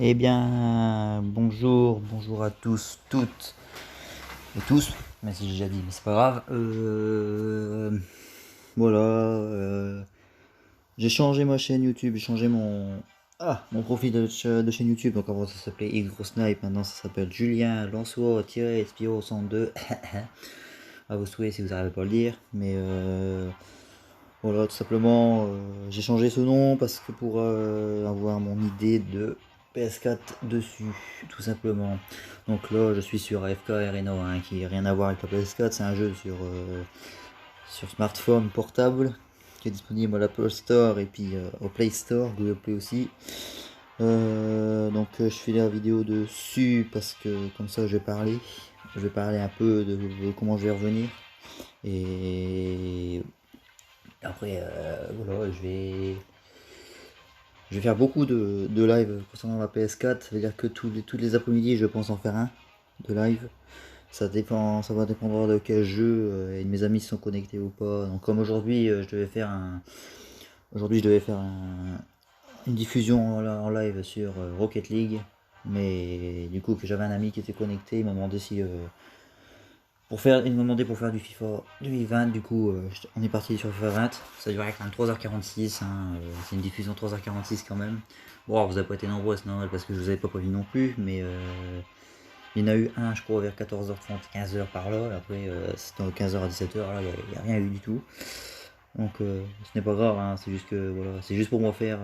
Eh bien, bonjour à tous, toutes et tous, même si j'ai déjà dit, mais c'est pas grave. Voilà, j'ai changé ma chaîne YouTube, j'ai changé mon profil de chaîne YouTube. Donc avant ça s'appelait X Gros Snipe, maintenant ça s'appelle Julien Lançois-Spiro 102. À vous souhaiter si vous n'arrivez pas à le dire, mais voilà, tout simplement, j'ai changé ce nom parce que pour avoir mon idée de PS4 dessus, tout simplement. Donc là, je suis sur AFK Arena, hein, qui n'a rien à voir avec la PS4. C'est un jeu sur smartphone portable qui est disponible à l'Apple Store et puis au Play Store, Google Play aussi. Donc je fais la vidéo dessus parce que comme ça je vais parler un peu de comment je vais revenir. Et après, voilà, je vais faire beaucoup de live concernant la PS4. Ça veut dire que toutes les après-midi, je pense en faire un de live. Ça va dépendre de quel jeu et de mes amis sont connectés ou pas. Donc comme aujourd'hui, aujourd'hui, je devais faire une diffusion en live sur Rocket League. Mais du coup, que j'avais un ami qui était connecté, il m'a demandé si il m'a demandé pour faire du FIFA 2020, du coup on est parti sur FIFA 20, ça durait quand même 3h46, hein, c'est une diffusion 3h46 quand même. Bon, vous avez pas été nombreux, c'est normal parce que je vous avais pas prévu non plus, mais il y en a eu un je crois vers 14h30, 15h par là, et après c'était 15h à 17h, là il n'y a rien eu du tout. Donc ce n'est pas grave, hein, c'est juste que voilà, c'est juste pour moi faire,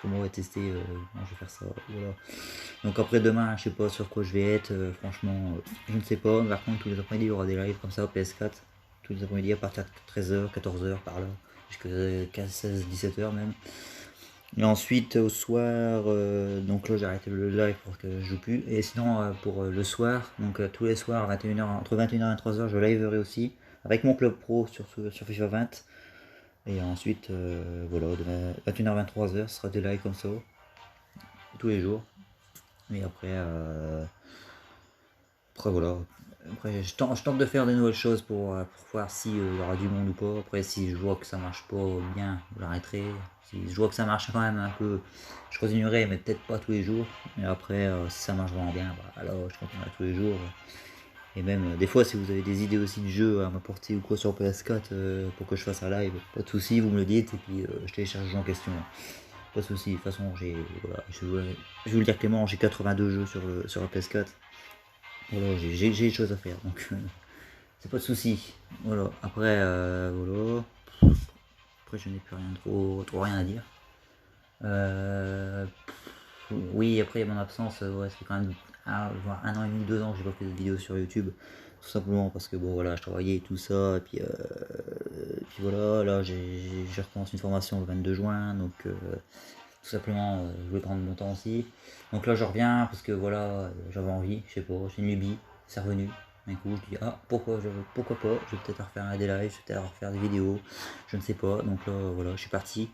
pour moi tester, je vais faire ça, voilà. Donc après demain, je sais pas sur quoi je vais être, franchement, je ne sais pas. Par contre, tous les après-midi, il y aura des lives comme ça au PS4. Tous les après-midi à partir de 13h, 14h par là, jusqu'à 16, 17h même. Et ensuite au soir, donc là j'ai arrêté le live pour que je joue plus. Et sinon pour le soir, donc tous les soirs 21h, entre 21h et 23h, je liverai aussi avec mon club pro sur FIFA 20. Et ensuite voilà, de 21h 23h, ce sera des lives comme ça tous les jours. Et après voilà. Après, je tente de faire des nouvelles choses pour voir si il y aura du monde ou pas. Après, si je vois que ça marche pas bien, j'arrêterai. Si je vois que ça marche quand même un peu, je continuerai, mais peut-être pas tous les jours. Et après, si ça marche vraiment bien, bah, alors je continuerai tous les jours. Et même, des fois, si vous avez des idées aussi de jeux à m'apporter ou quoi sur PS4 pour que je fasse un live, pas de soucis, vous me le dites et puis je télécharge le jeu en question. Pas de soucis, de toute façon, voilà, je vais vous le dire Clément, j'ai 82 jeux sur la PS4. Voilà, j'ai des choses à faire, donc c'est pas de souci. Voilà, après, voilà. Après, je n'ai plus rien trop rien à dire. Euh, oui, après mon absence, ouais, c'est quand même voire 1 an et demi, 2 ans que j'ai pas fait de vidéo sur YouTube. Tout simplement parce que bon voilà, je travaillais et tout ça, et puis voilà, là j'ai recommencé une formation le 22 juin, donc tout simplement je voulais prendre mon temps aussi. Donc là je reviens parce que voilà, j'avais envie, je sais pas, j'ai une lubie, c'est revenu. D'un coup je dis ah pourquoi pas, je vais peut-être refaire des lives, je vais peut-être refaire des vidéos, je ne sais pas. Donc là voilà, je suis parti.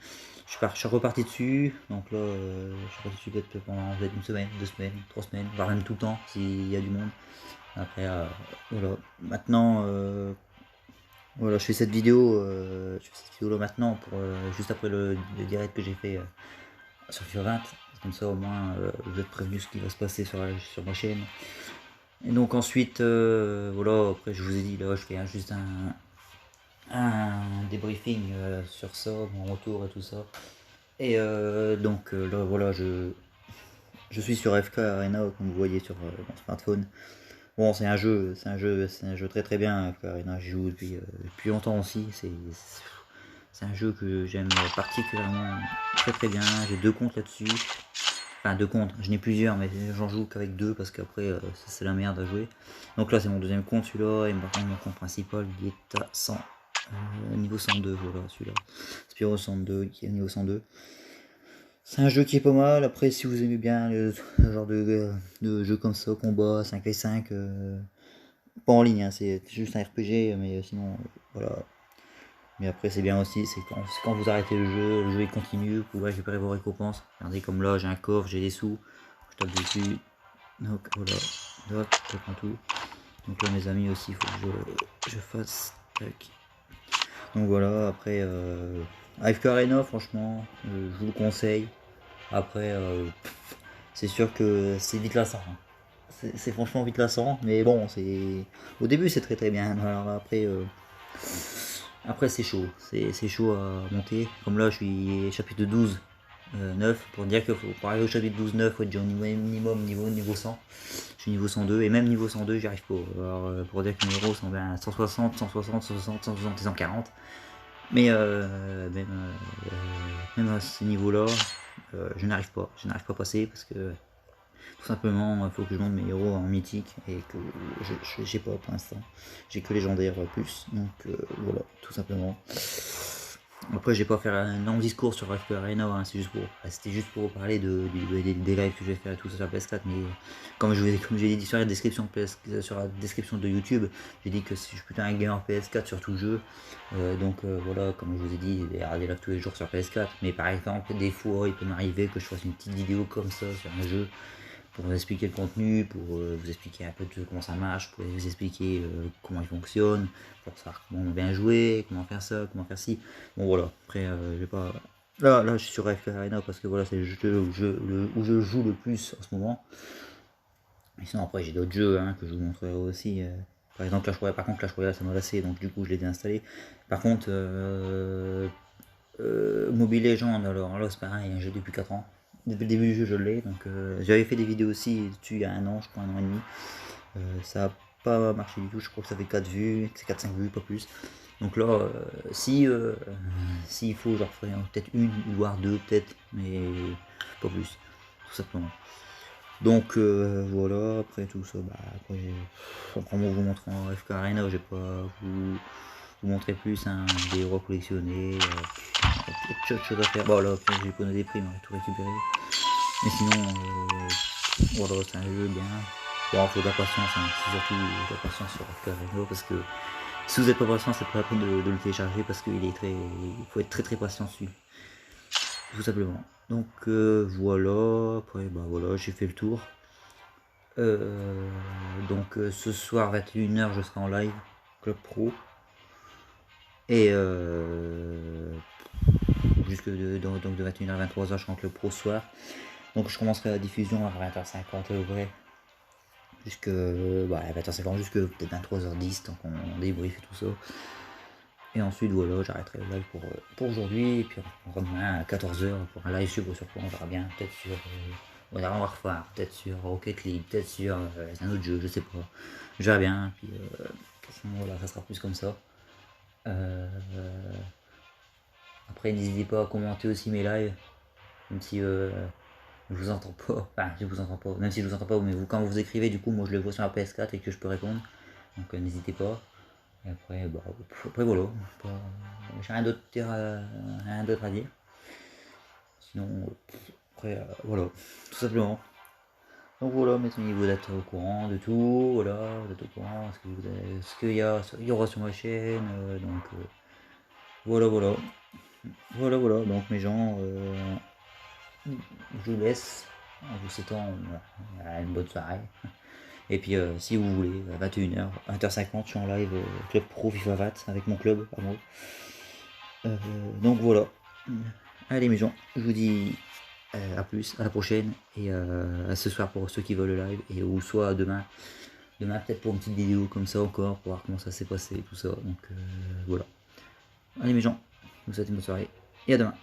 Je suis reparti dessus, donc là je suis reparti dessus peut-être pendant une semaine, 2 semaines, 3 semaines, voire même tout le temps s'il y a du monde. Après voilà. Maintenant voilà, je fais cette vidéo là maintenant pour juste après le direct que j'ai fait sur FIFA 20. Comme ça au moins vous êtes prévenu ce qui va se passer sur ma chaîne. Et donc ensuite voilà, après je vous ai dit là je fais juste un débriefing sur ça, mon retour et tout ça. Et donc là voilà, je suis sur FK Arena comme vous voyez sur mon smartphone. Bon, c'est un jeu très très bien. FK Arena, j'y joue depuis longtemps aussi. C'est un jeu que j'aime particulièrement très très bien. J'ai 2 comptes là-dessus. Enfin 2 comptes, je n'ai plusieurs mais j'en joue qu'avec 2 parce qu'après c'est la merde à jouer. Donc là c'est mon deuxième compte celui-là et par mon compte principal il est à 100, niveau 102, voilà celui-là. Spyro 102 qui est niveau 102. C'est un jeu qui est pas mal. Après, si vous aimez bien le genre de jeu comme ça, combat 5v5, pas en ligne, hein, c'est juste un RPG, mais sinon, voilà. Mais après, c'est bien aussi, c'est quand vous arrêtez le jeu il continue, vous pouvez récupérer vos récompenses. Regardez, comme là, j'ai un coffre, j'ai des sous, je tape dessus. Donc voilà, hop, je prends tout. Donc là, mes amis aussi, il faut que je fasse. Tac. Donc voilà, après, AFK Arena, franchement, je vous le conseille. Après, c'est sûr que c'est vite lassant, hein. C'est franchement vite lassant, mais bon, c'est au début c'est très très bien. Alors après c'est chaud, c'est chaud à monter. Comme là je suis chapitre 12, 9, pour dire que pour arriver au chapitre 12, 9, faut être déjà au niveau minimum, niveau 100. Je suis niveau 102, et même niveau 102 j'y arrive pas. Alors pour dire que mes héros sont bien 160, 160, 160, 160 et 140. Mais même à ce niveau-là, je n'arrive pas à passer parce que tout simplement, il faut que je monte mes héros en mythique et que j'ai pas pour l'instant. J'ai que légendaire plus, donc voilà, tout simplement. Après, j'ai pas faire un long discours sur FP Arena, hein, c'était juste pour parler des lives que je vais faire et tout ça sur la PS4. Mais comme j'ai dit sur la description de YouTube, j'ai dit que si je suis plutôt un gamer PS4 sur tout jeu. Donc voilà, comme je vous ai dit, il y a des lives tous les jours sur PS4. Mais par exemple, des fois, il peut m'arriver que je fasse une petite vidéo comme ça sur un jeu pour vous expliquer le contenu, pour vous expliquer un peu de comment ça marche, pour vous expliquer comment il fonctionne, pour savoir comment bien jouer, comment faire ça, comment faire ci. Bon voilà, après je vais pas. Là je suis sur FK Arena parce que voilà, c'est le jeu où je joue le plus en ce moment. Et sinon après j'ai d'autres jeux hein, que je vous montrerai aussi. Par exemple Clash Royale ça m'a lassé, donc du coup je l'ai déinstallé. Par contre Mobile Legends, alors là c'est pareil, j'ai depuis 4 ans. Depuis le début du jeu je l'ai, donc j'avais fait des vidéos aussi dessus il y a un an, je crois un an et demi. Ça a pas marché du tout, je crois que ça fait 4 vues, c'est 4-5 vues, pas plus. Donc là, s'il faut, j'en ferai peut-être une, voire deux peut-être, mais pas plus, tout simplement. Donc voilà, après tout ça, bah après vous montrer en FK Arena, j'ai pas vous montrer plus hein, des héros collectionnés, quelque chose à faire. Bon là, j'ai pas des primes, on va tout récupérer. Mais sinon, voilà, c'est un jeu bien. Bon, faut de la patience, hein. C'est surtout de la patience sur FK Arena parce que si vous êtes pas patient, c'est pas la peine de le télécharger parce qu'il est il faut être très très patient dessus, tout simplement. Donc voilà, après bah voilà, j'ai fait le tour. Donc ce soir 21h je serai en live Club Pro et donc de 21h à 23h je serai en Club Pro ce soir. Donc je commencerai la diffusion à 20h50 à peu près jusque 20h50 jusque peut-être 23h10 tant qu'on débrief et tout ça. Et ensuite voilà, j'arrêterai le live pour aujourd'hui et puis on reprend demain à 14h pour un live sur quoi on verra bien, peut-être sur Modern Warfare, peut-être sur Rocket League, peut-être sur un autre jeu, je sais pas. Je verrai bien, puis voilà, ça sera plus comme ça. Après n'hésitez pas à commenter aussi mes lives, même si je vous entends pas, enfin je vous entends pas, même si je vous entends pas, mais quand vous écrivez du coup moi je le vois sur la PS4 et que je peux répondre, donc n'hésitez pas. Et après, voilà, j'ai rien d'autre à dire. Sinon, après, voilà, tout simplement. Donc voilà, maintenant vous êtes au courant de tout, voilà, vous êtes au courant, ce qu'il y aura sur ma chaîne, donc voilà, voilà, donc mes gens, je vous laisse en vous souhaitant une bonne soirée. Et puis si vous voulez, à 21h, 20h50, je suis en live Club Pro FIFA 20 avec mon club à moi. Donc voilà. Allez mes gens, je vous dis à plus, à la prochaine et à ce soir pour ceux qui veulent le live et ou soit demain. Demain peut-être pour une petite vidéo comme ça encore pour voir comment ça s'est passé tout ça. Donc voilà. Allez mes gens, je vous souhaite une bonne soirée et à demain.